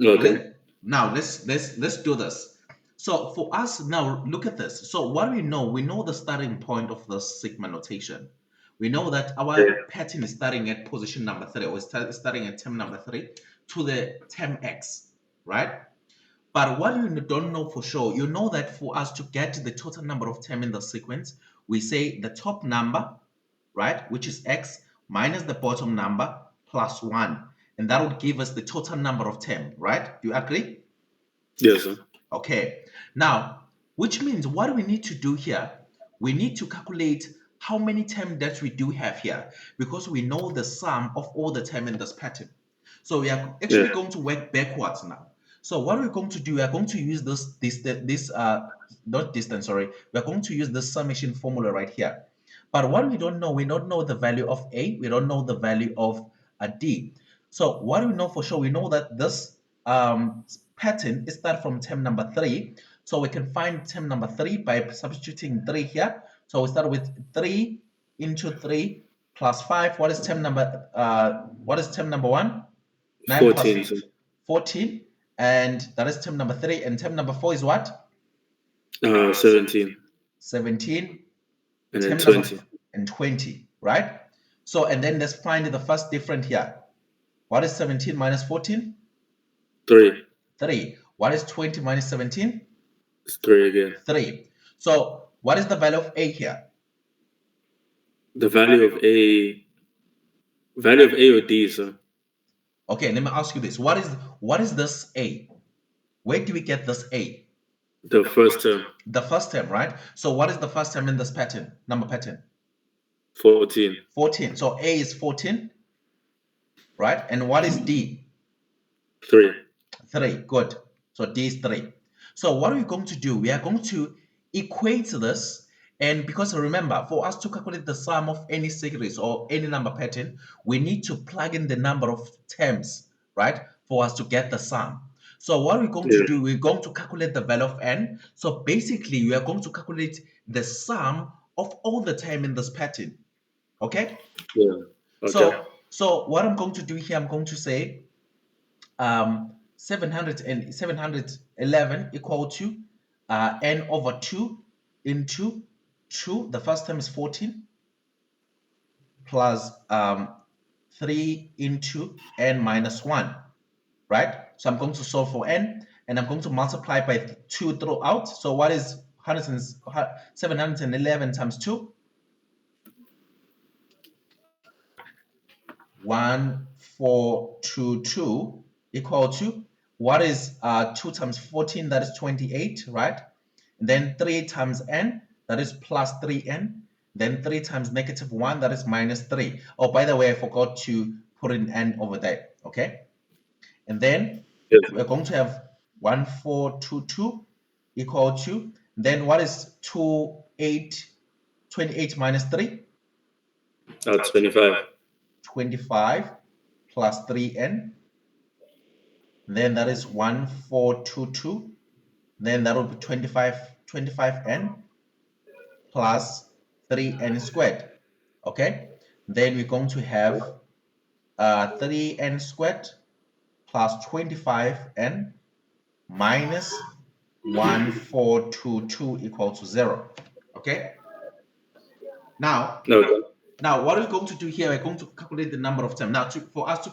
Okay. Now let's do this. So for us now, look at this. So what we know, the starting point of the sigma notation. We know that Yeah. our pattern is starting at position number 3, or starting at term number 3 to the term x, right? But what you don't know for sure, you know that for us to get the total number of term in the sequence, we say the top number, right, which is x, minus the bottom number plus 1. And that would give us the total number of term, right? Do you agree? Yes, sir. Okay. Now, which means what we need to do here, we need to calculate how many terms that we do have here, because we know the sum of all the term in this pattern. So we are Yeah. actually going to work backwards now. So what we're going to do, we are going to use this not distance, sorry. We are going to use the summation formula right here. But what we don't know the value of A, we don't know the value of a D. So what we know for sure, we know that this pattern is start from term number 3. So we can find term number 3 by substituting 3 here. So we start with 3 into 3 plus 5. What is term number 1? 9 plus 14, sir. 14. And that is term number 3. And term number 4 is what? 17, 17. and then Term number 20. and 20, right? So, and then let's find the first difference here. What is 17 minus 14? 3. 3. What is 20 minus 17? It's 3 again. 3. So what is the value of A here? The value of A or D, sir. Okay, let me ask you this. What is this A? Where do we get this A? The first term, The first term, right? So what is the first term in this pattern, number pattern? 14. 14. So A is 14, right? And what is D? 3. 3. Good. So D is 3. So what are we going to do? We are going to equate this. And because remember, for us to calculate the sum of any series or any number pattern, we need to plug in the number of terms, right? For us to get the sum. So what we're going to Yeah. do, we're going to calculate the value of n. So basically, we are going to calculate the sum of all the term in this pattern. Okay? Yeah. Okay. So what I'm going to do here, I'm going to say 711 equal to n over 2 into 2. The first term is 14 plus 3 into n minus 1, right? So I'm going to solve for n, and I'm going to multiply by 2 throughout. So what is 711 times 2? 1422 equal to, what is 2 times 14? That is 28, right? And then 3 times n, that is plus 3n. Then 3 times negative 1, that is minus 3. Oh, by the way, I forgot to put in n over there, okay? And then Yes. we're going to have 1422 equal to, then what is 28 minus 3? 25. 25 plus 3n. Then that is 1422. Then that will be 25n plus 3n squared. Okay. Then we're going to have 3n squared plus 25n minus 1422 equal to 0. Okay. Now, Okay. what we're going to do here, we're going to calculate the number of terms. Now, for us to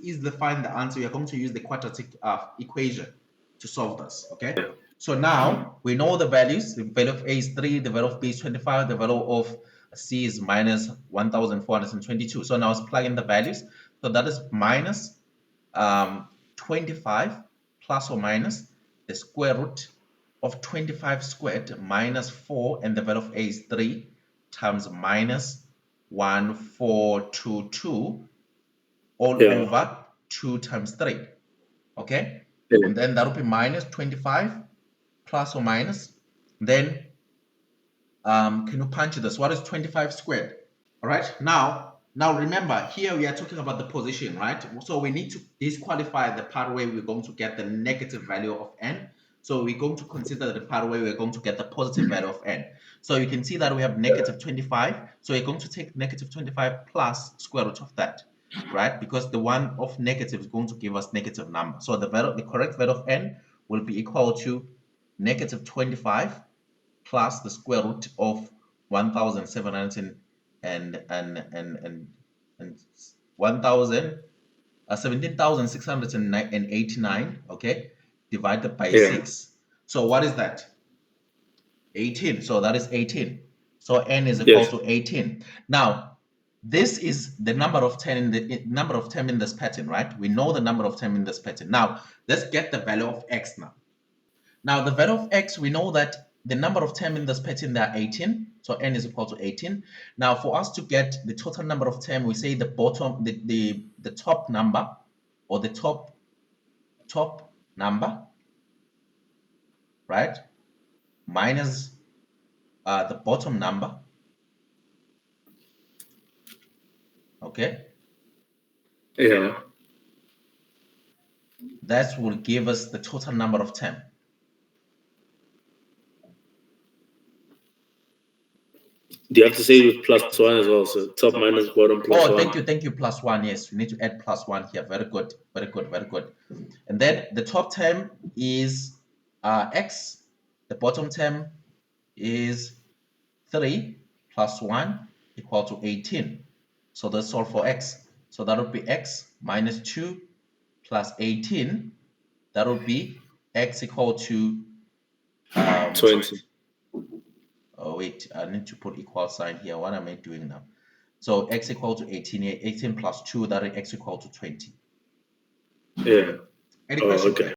easily find the answer, we are going to use the quadratic equation to solve this. Okay. So now we know the values. The value of A is 3, the value of B is 25, the value of C is minus 1,422. So now let's plug in the values. So that is minus 25 plus or minus the square root of 25 squared minus 4, and the value of A is 3, times minus 1422 all Yeah. over 2 times 3. Okay. Yeah. And then that will be minus 25 plus or minus. Then can you punch this? What is 25 squared? All right. Now remember, here we are talking about the position, right? So we need to disqualify the part where we're going to get the negative value of n. So we're going to consider the part where we're going to get the positive value of n. So you can see that we have negative 25. So we're going to take negative 25 plus square root of that. right? Because the one of negative is going to give us negative number. So the correct value of n will be equal to negative 25 plus the square root of 1,700 and 17,689, okay, divided by Yeah. 6. So what is that? 18. So that is 18. So n is equal Yes. to 18. Now, this is the number of 10 in the number of 10 in this pattern, right? We know the number of 10 in this pattern. Now, let's get the value of x now. Now, the value of x, we know that the number of 10 in this pattern, they are 18. So n is equal to 18. Now, for us to get the total number of 10, we say the bottom, the top number, or the top number, right, minus the bottom number. Okay, Yeah. that will give us the total number of 10. Do you have to say with plus one as well? So top minus bottom plus Oh, one. thank you, plus one. Yes, we need to add plus one here. Very good, very good, very good. And then the top term is x. The bottom term is 3 plus 1 equal to 18. So that's solve for x. So that would be x minus 2 plus 18. That would be x equal to 20. oh wait, I need to put equal sign here. What am I doing now? So x equal to 18 here, 18 plus 2, that is x equal to 20. Yeah. Any Oh, questions? okay.